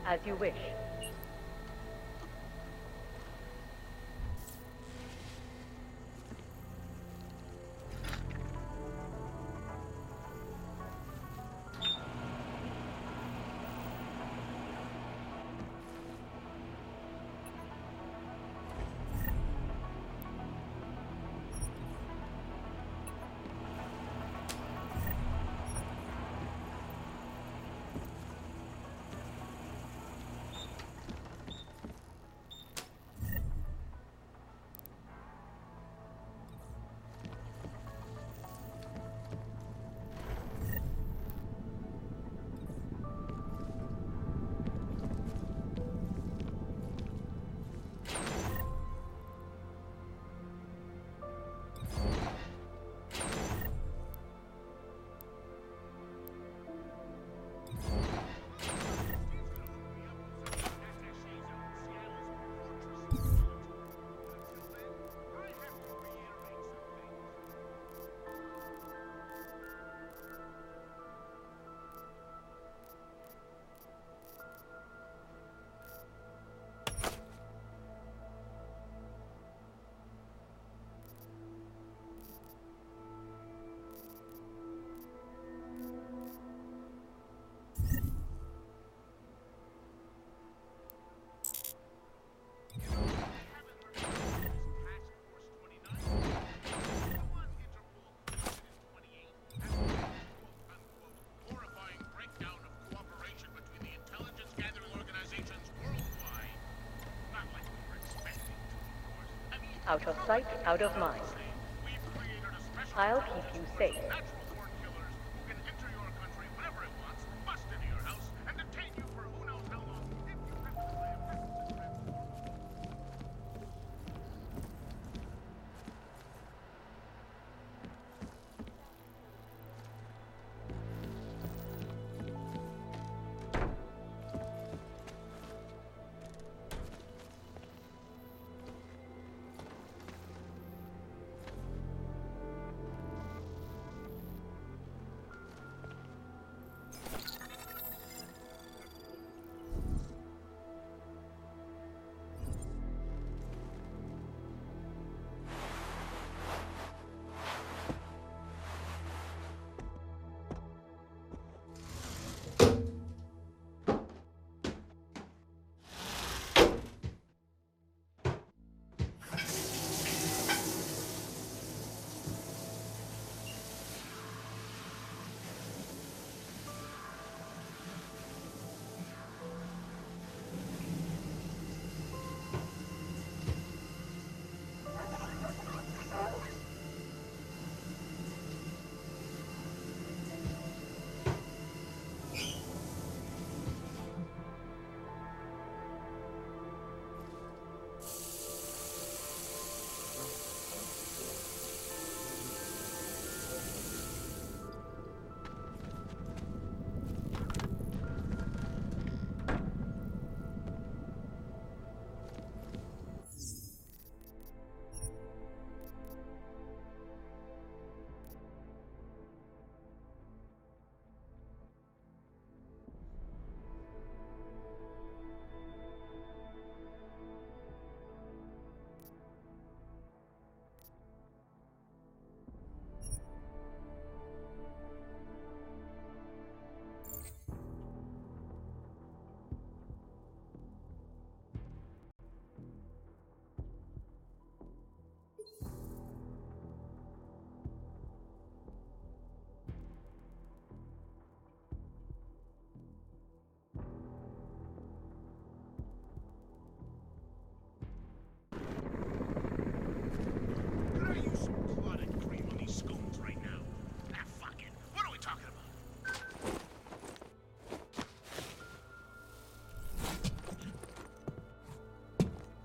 As you wish. Out of sight, out of mind. I'll keep you safe.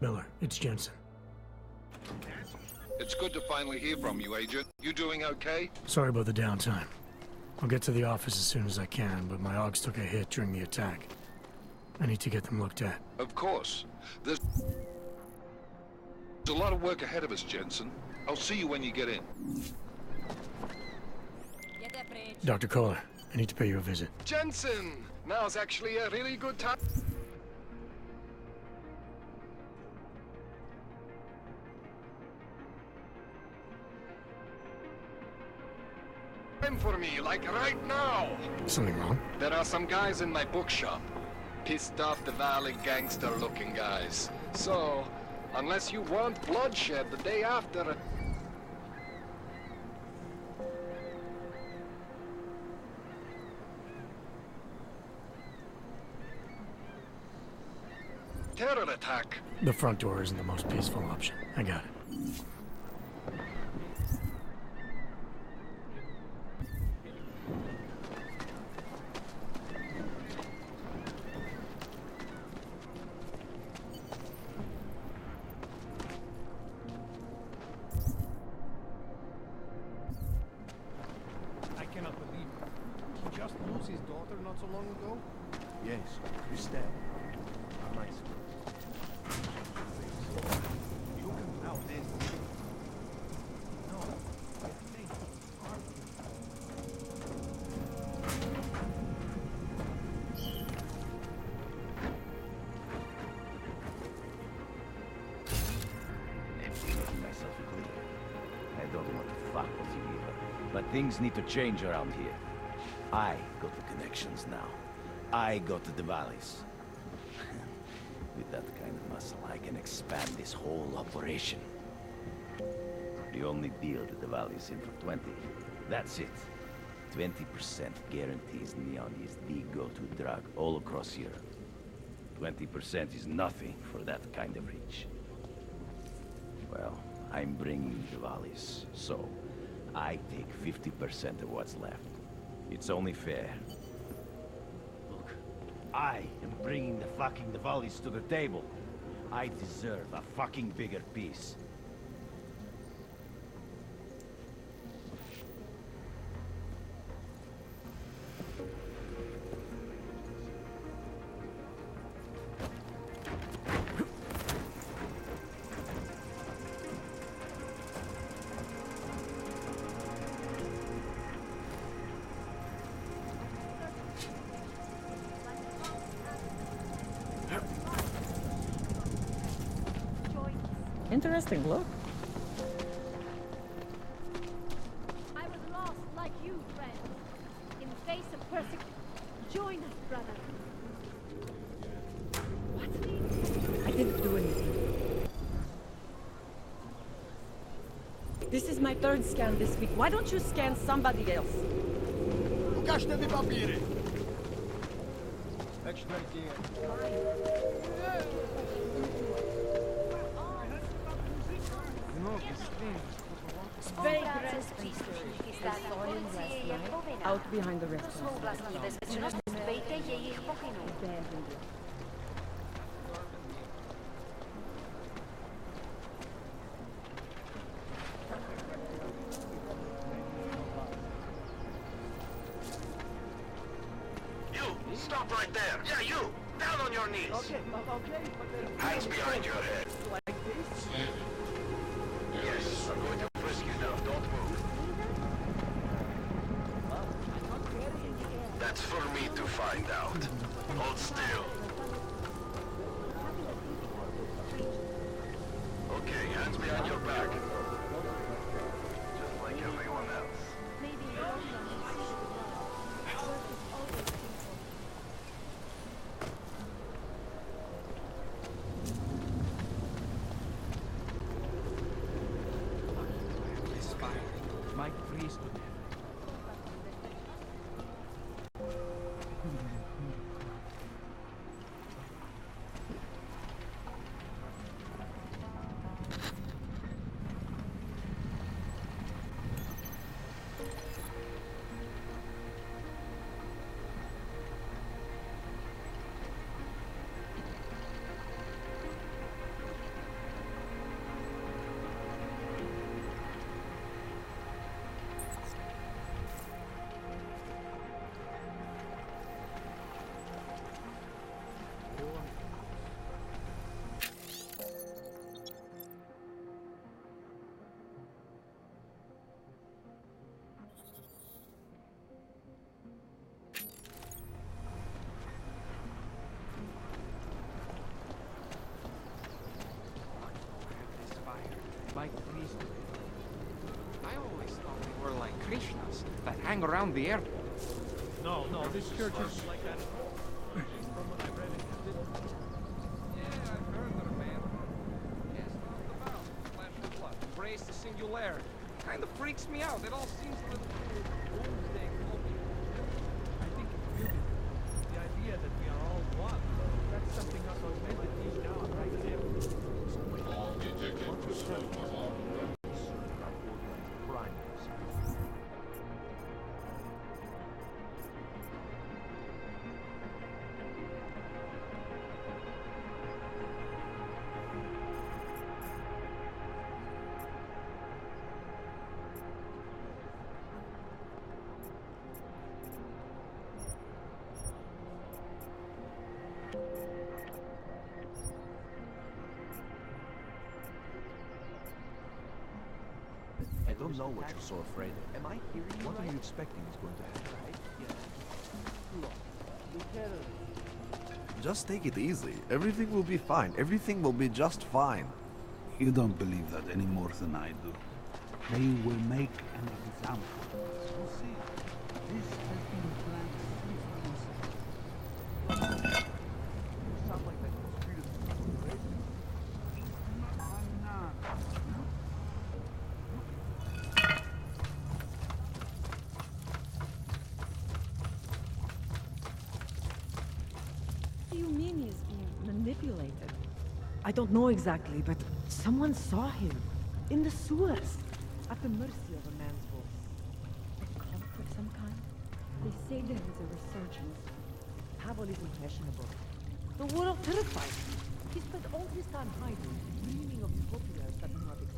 Miller, it's Jensen. It's good to finally hear from you, Agent. You doing okay? Sorry about the downtime. I'll get to the office as soon as I can, but my Augs took a hit during the attack. I need to get them looked at. Of course. There's a lot of work ahead of us, Jensen. I'll see you when you get in. Dr. Kohler, I need to pay you a visit. Jensen! Now's actually a really good time. Time for me, like right now. Something wrong? There are some guys in my bookshop. Pissed off the Valley gangster-looking guys. So, unless you want bloodshed the day after... terror attack. The front door isn't the most peaceful option. I got it. I cannot believe it. He just lost his daughter not so long ago? Yes, Christelle. A nice one. You can now this. No, I think I'm making myself clear. I don't want to fuck with you either. But things need to change around here. I got the connections now. I got the valleys. With that kind of muscle, I can expand this whole operation. The only deal that the valley's in for 20. That's it. 20% guarantees Neon is the go-to drug all across Europe. 20% is nothing for that kind of reach. Well, I'm bringing the valleys, so I take 50% of what's left. It's only fair. Look, I am bringing the valleys to the table. I deserve a fucking bigger piece. Interesting look. I was lost like you, friend. In the face of persecution. Join us, brother. What? I didn't do anything. This is my third scan this week. Why don't you scan somebody else? Покажете ми папири. Extra Out behind the restaurant. Vlastní bezpečnost, dbejte jejich pokynů. You! Stop right there! Yeah, you! Down on your knees! Okay. Hands behind your head. Like this? Yes, I'm going to frisk you now. Don't move. That's for me to find out. Hold still. Okay, hands behind your back. Just like everyone else. It's fine. Mike freeze to death. hang around the airport. No, this church isn't like that. From what I read, it didn't. Yeah, I've heard that a man cast off the vow, flash of blood, embrace the singularity. Kind of freaks me out. It all seems a little doomsday cloaking. I think it's beautiful. The idea that we are all one. That's something us are meant to teach now, right there. I don't know what you're so afraid of. Am I hearing you? What are you expecting is going to happen? Just take it easy. Everything will be fine. Everything will be just fine. You don't believe that any more than I do. They will make an example. We'll see. This has been planned since you sound like that conspiracy. I'm not. What do you mean he's being manipulated? I don't know exactly, but someone saw him in the sewers, at the mercy of a man's voice. A cult of some kind? They say there is a resurgence. Pavel is impressionable. The world terrifies him. He spent all his time hiding, dreaming of utopias that do not exist.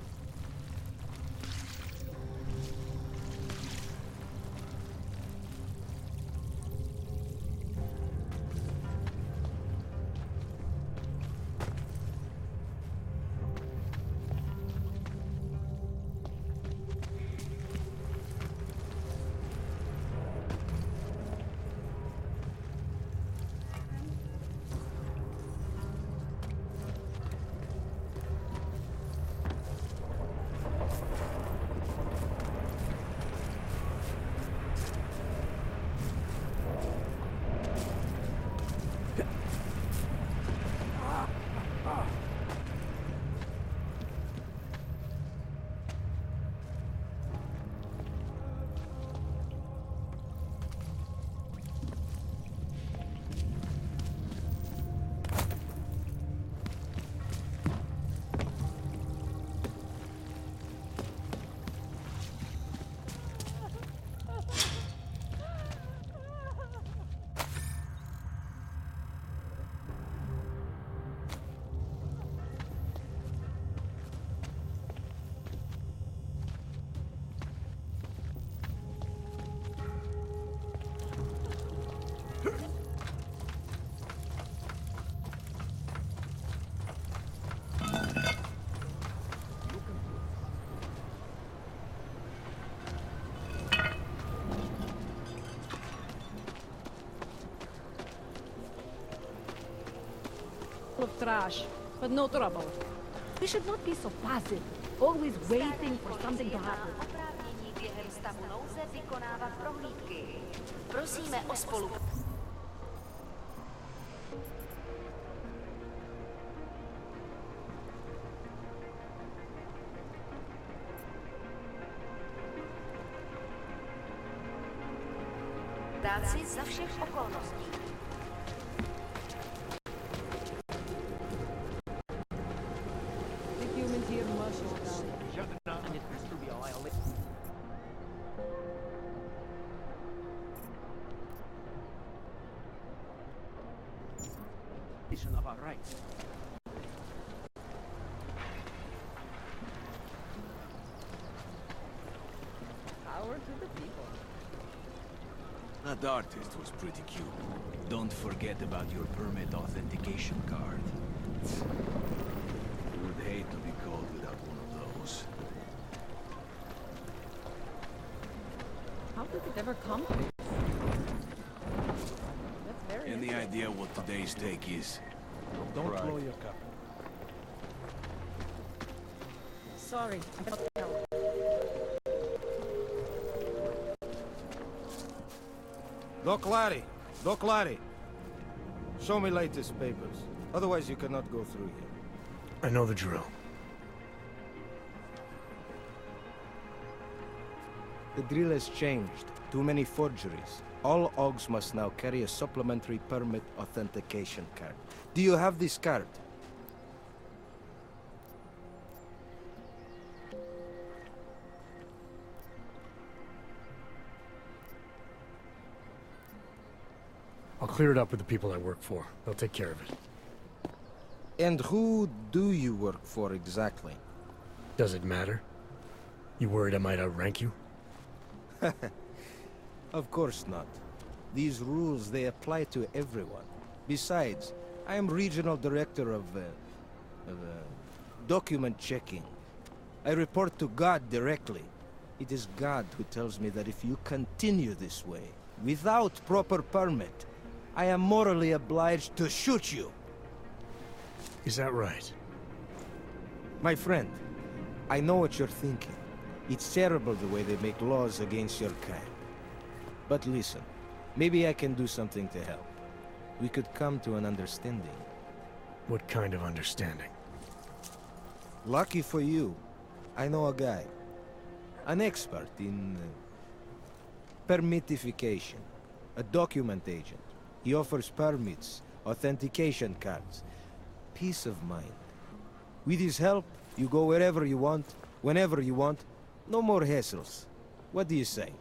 Of trash, but no trouble. We should not be so passive, always waiting for something to happen. Oprávnění během stavu nouze vykonávat prohlídky. Prosíme o spolupráci. Práci za všech okolností. Of our rights. Power to the people. That artist was pretty cute. Don't forget about your permit authentication card. Would hate to be called without one of those. How did it ever come to this? That's very Any interesting. idea what today's take is? Don't blow your cup. Sorry, I cannot help. Doc Larry! Doc Larry! Show me latest papers. Otherwise you cannot go through here. I know the drill. The drill has changed. Too many forgeries. All OGs must now carry a supplementary permit authentication card. Do you have this card? I'll clear it up with the people I work for. They'll take care of it. And who do you work for exactly? Does it matter? You worried I might outrank you? Of course not. These rules, they apply to everyone. Besides, I am regional director of document checking. I report to God directly. It is God who tells me that if you continue this way, without proper permit, I am morally obliged to shoot you. Is that right? My friend, I know what you're thinking. It's terrible the way they make laws against your kind. But listen, maybe I can do something to help. We could come to an understanding. What kind of understanding? Lucky for you, I know a guy. An expert in permitification. A document agent. He offers permits, authentication cards. Peace of mind. With his help, you go wherever you want, whenever you want. No more hassles. What do you say?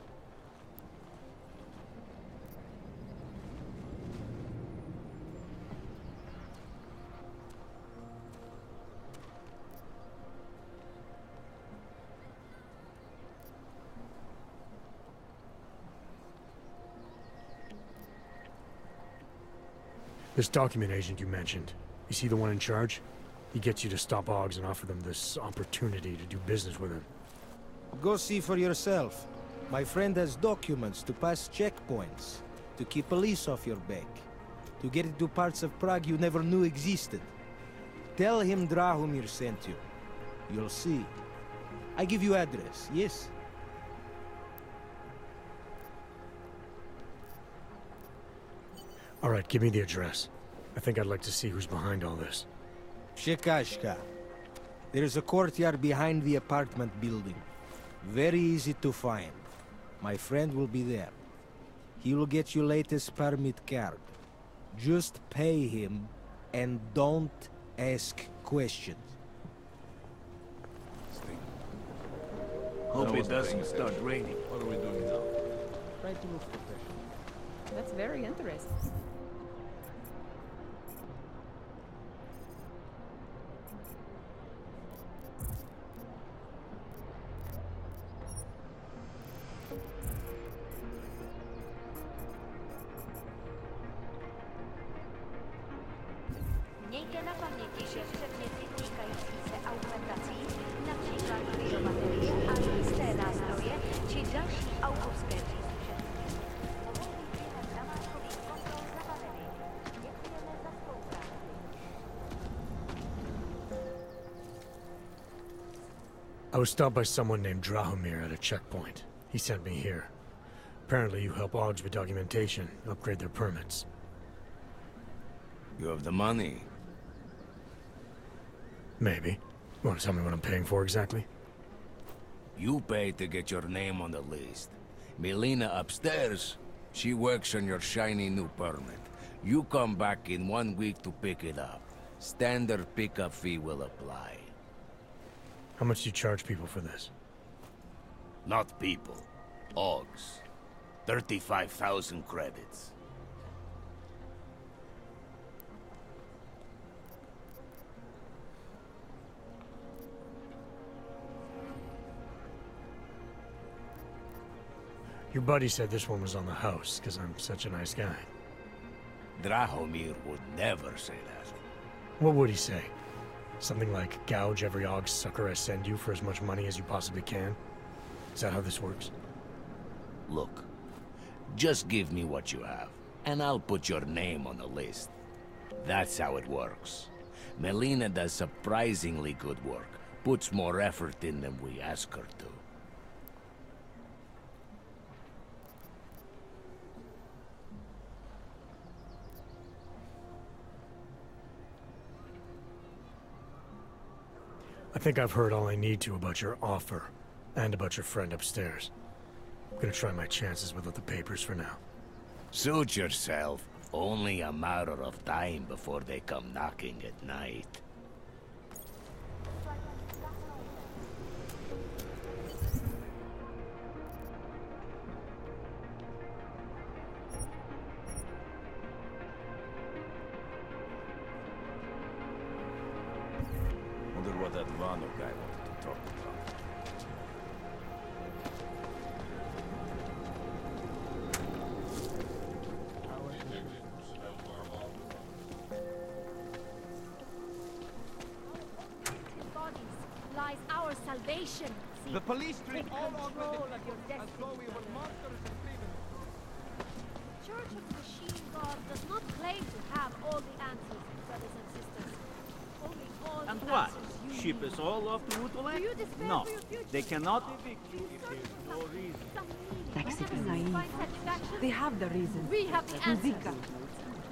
This document agent you mentioned, is he the one in charge? He gets you to stop OGs and offer them this opportunity to do business with him. Go see for yourself. My friend has documents to pass checkpoints, to keep police off your back, to get into parts of Prague you never knew existed. Tell him Drahomir sent you. You'll see. I give you address, yes? All right, give me the address. I think I'd like to see who's behind all this. Shekashka. There's a courtyard behind the apartment building. Very easy to find. My friend will be there. He will get you latest permit card. Just pay him and don't ask questions. Hope it doesn't start raining. What are we doing now? Try to look professional. That's very interesting. Miejcie na pamięci, że przedmioty týkající se augmentací, například kryžovaterie a jisté nástroje, či další autorské příslušenství, mohou být během namátkových kontrol zabaveny. Děkujeme za spolupráci. I was stopped by someone named Drahomir at a checkpoint. He sent me here. Apparently you help OGs with documentation, upgrade their permits. You have the money. Maybe. You want to tell me what I'm paying for exactly? You pay to get your name on the list. Melina upstairs, she works on your shiny new permit. You come back in 1 week to pick it up. Standard pickup fee will apply. How much do you charge people for this? Not people. OGs. 35,000 credits. Your buddy said this one was on the house, because I'm such a nice guy. Drahomir would never say that. What would he say? Something like, gouge every OG sucker I send you for as much money as you possibly can? Is that how this works? Look, just give me what you have, and I'll put your name on the list. That's how it works. Melina does surprisingly good work, puts more effort in than we ask her to. I think I've heard all I need to about your offer, and about your friend upstairs. I'm gonna try my chances without the papers for now. Suit yourself. Only a matter of time before they come knocking at night. Wonder what that Vano guy wanted to talk about. Bodies lies our salvation. See, The police treat take all control organic of your as though we destiny. were monsters and criminals. Church of the Machine God does not claim to have all the answers, brothers and sisters. Only all And the what? answers you Ship need. us all off to Utulek? Do you despair No, for your future? they cannot Do evict you you if search there's for no some- reason. some meaning? Mexican Whenever you naive. find satisfaction, They have the reason. we have the answers. Musica.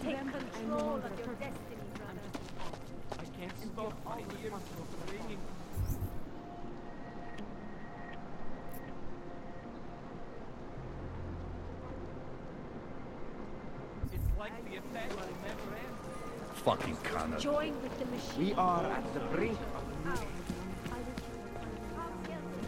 Take Them, I no control longer of your hurt. destiny, brother. I can't stop my ears from ringing. It's like the attack will never end. Fucking Connor. Join with the machine. We are at the brink of Out. I will keep you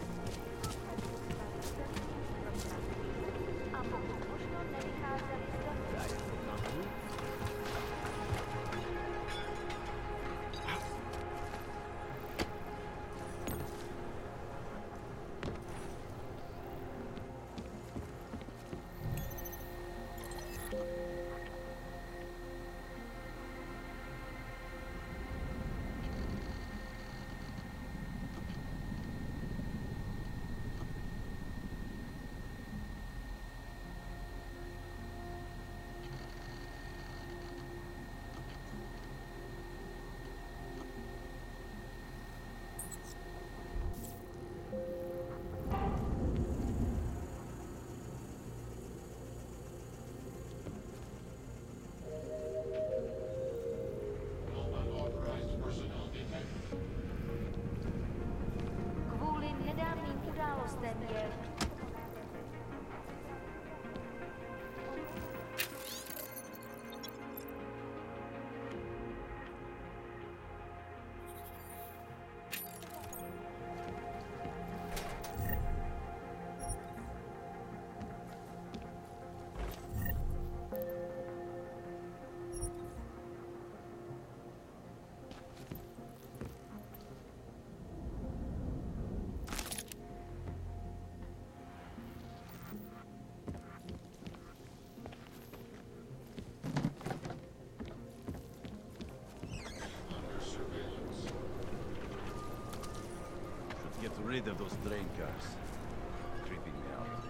Kvůli nedávným událostem je Should get rid of those train cars. Creeping me out.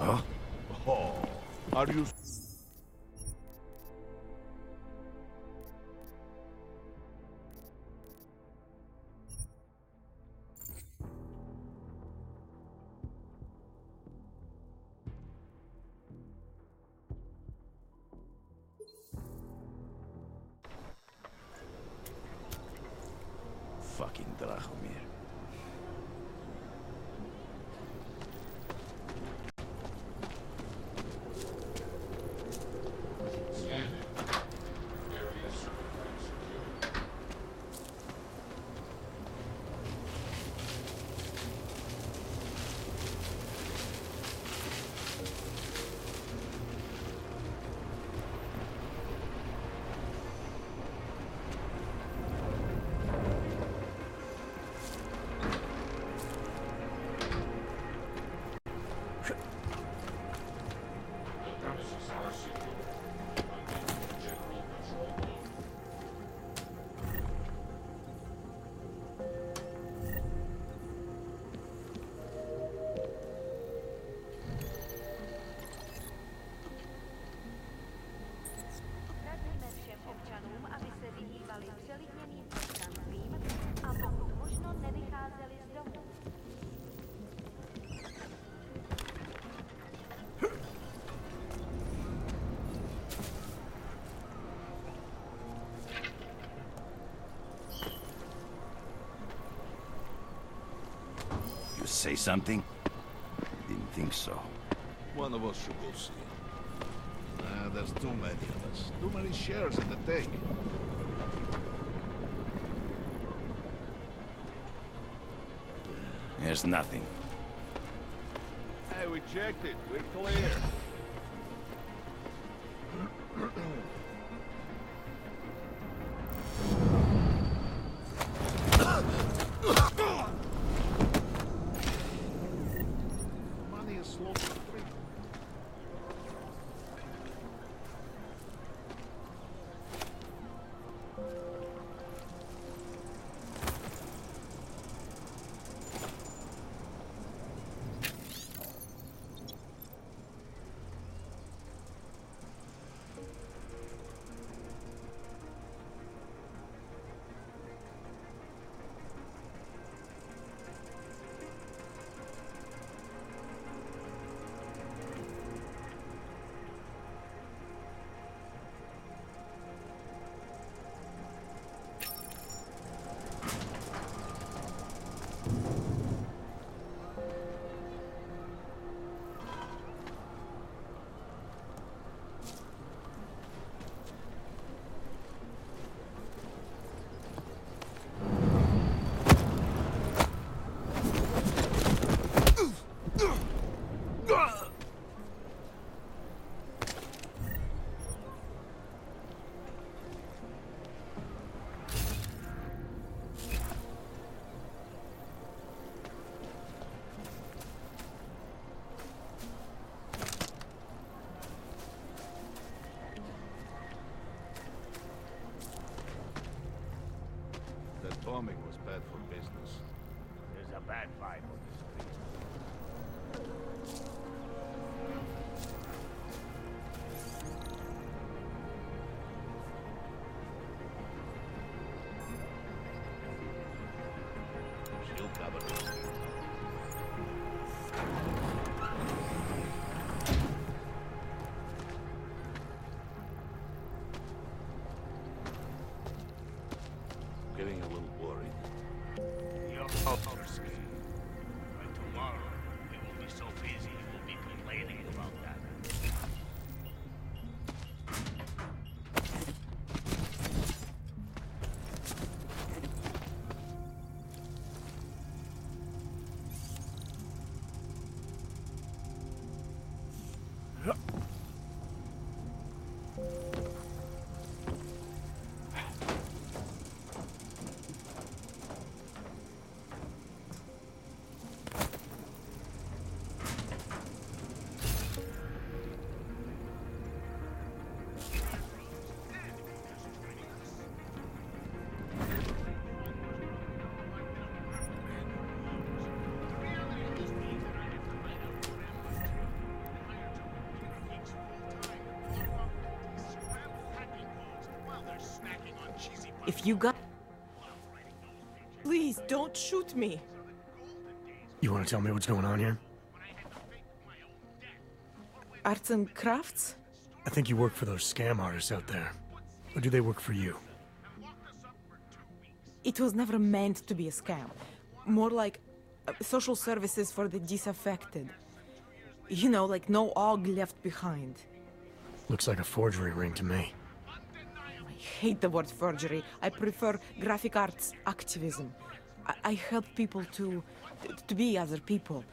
Huh? Oh, are you... Fucking Drahomir. say something? Didn't think so. One of us should go see. There's too many of us. Too many shares in the take. There's nothing. Hey, we checked it. We're clear. Money is slow to free. That bombing was bad for business. There's a bad vibe on the street. She'll cover it. Getting a little worried. You're Overski. By tomorrow, we will be so busy you will be complaining about that. If you got... Please, don't shoot me. You want to tell me what's going on here? Arts and crafts? I think you work for those scam artists out there. Or do they work for you? It was never meant to be a scam. More like social services for the disaffected. You know, like no og left behind. Looks like a forgery ring to me. I hate the word forgery. I prefer graphic arts activism. I help people to be other people.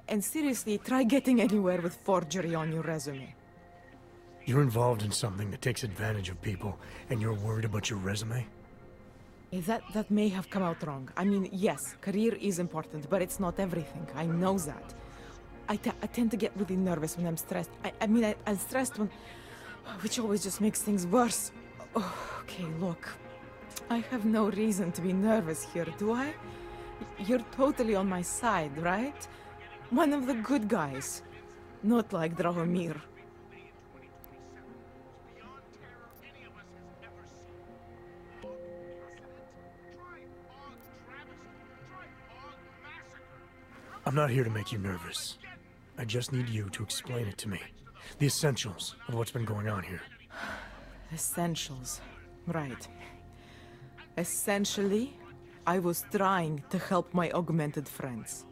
And seriously, try getting anywhere with forgery on your resume. You're involved in something that takes advantage of people, and you're worried about your resume? That may have come out wrong. I mean, yes, career is important, but it's not everything. I know that. I tend to get really nervous when I'm stressed. I'm stressed when... which always just makes things worse. Oh, okay, look. I have no reason to be nervous here, do I? You're totally on my side, right? One of the good guys. Not like Drahomir. I'm not here to make you nervous. I just need you to explain it to me. The essentials of what's been going on here. Essentials. Right. Essentially, I was trying to help my augmented friends.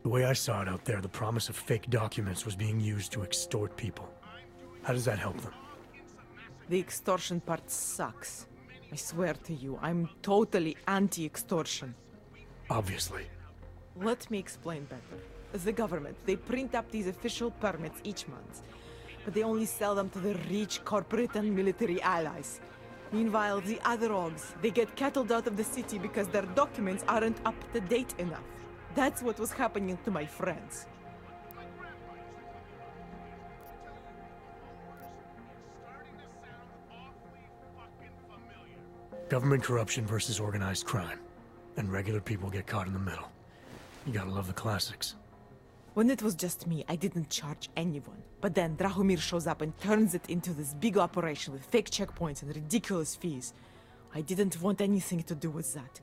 The way I saw it out there, the promise of fake documents was being used to extort people. How does that help them? The extortion part sucks. I swear to you, I'm totally anti-extortion. Obviously. Let me explain better. The government, they print up these official permits each month, but they only sell them to the rich corporate and military allies. Meanwhile, the other orgs, they get cattled out of the city because their documents aren't up to date enough. That's what was happening to my friends. Government corruption versus organized crime. And regular people get caught in the middle. You gotta love the classics. When it was just me, I didn't charge anyone. But then Drahomir shows up and turns it into this big operation with fake checkpoints and ridiculous fees. I didn't want anything to do with that.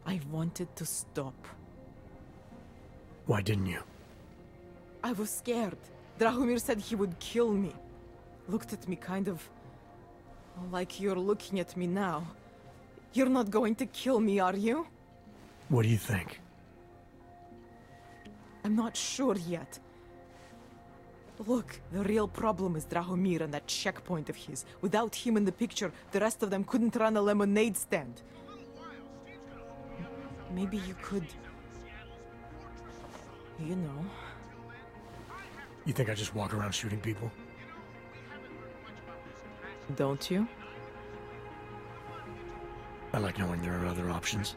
I wanted to stop. Why didn't you? I was scared. Drahomir said he would kill me. Looked at me kind of... like you're looking at me now. You're not going to kill me, are you? What do you think? I'm not sure yet. Look, the real problem is Drahomir and that checkpoint of his. Without him in the picture, the rest of them couldn't run a lemonade stand. Maybe you could... you know... You think I just walk around shooting people? Don't you? I like knowing there are other options.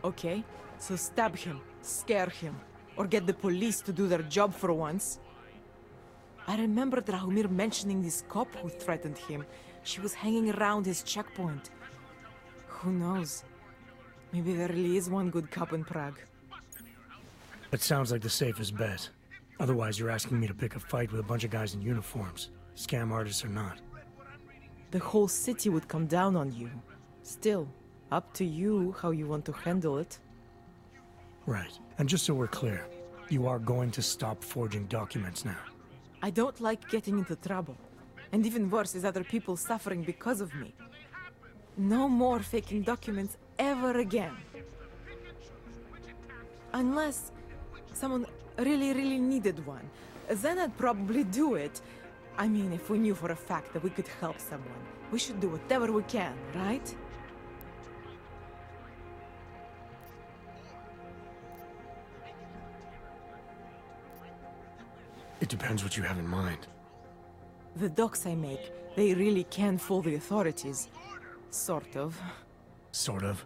Okay, so stab him, scare him, or get the police to do their job for once. I remember Drahomir mentioning this cop who threatened him. She was hanging around his checkpoint. Who knows? Maybe there really is one good cop in Prague. That sounds like the safest bet. Otherwise, you're asking me to pick a fight with a bunch of guys in uniforms, scam artists or not. The whole city would come down on you. Still, up to you how you want to handle it. Right. And just so we're clear, you are going to stop forging documents now. I don't like getting into trouble. And even worse is other people suffering because of me. No more faking documents ever again. Unless someone really needed one. Then I'd probably do it. I mean, if we knew for a fact that we could help someone, we should do whatever we can, right? It depends what you have in mind. The docs I make, they really can fool the authorities. Sort of. Sort of?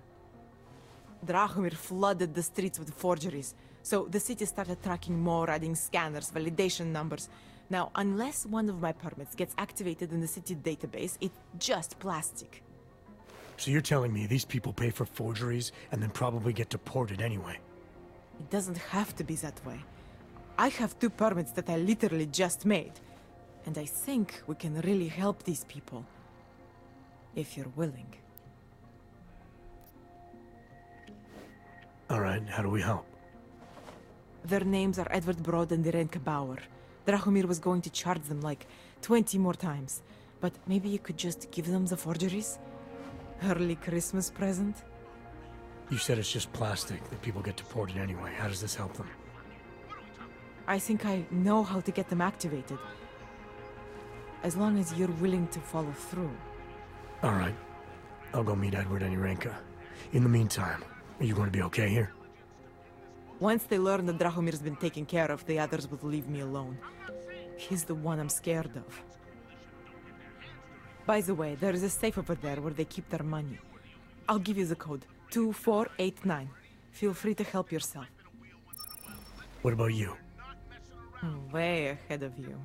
Drahomir flooded the streets with forgeries, so the city started tracking more, adding scanners, validation numbers. Now, unless one of my permits gets activated in the city database, it's just plastic. So you're telling me these people pay for forgeries and then probably get deported anyway? It doesn't have to be that way. I have 2 permits that I literally just made. And I think we can really help these people. If you're willing. Alright, how do we help? Their names are Edward Broad and Irenka Bauer. Drahomir was going to charge them like 20 more times. But maybe you could just give them the forgeries? Early Christmas present? You said it's just plastic, that people get deported anyway. How does this help them? I think I know how to get them activated. As long as you're willing to follow through. Alright. I'll go meet Edward and Irenka. In the meantime, are you going to be okay here? Once they learn that Drahomir's been taken care of, the others will leave me alone. He's the one I'm scared of. By the way, there is a safe over there where they keep their money. I'll give you the code. 2489. Feel free to help yourself. What about you? Way ahead of you.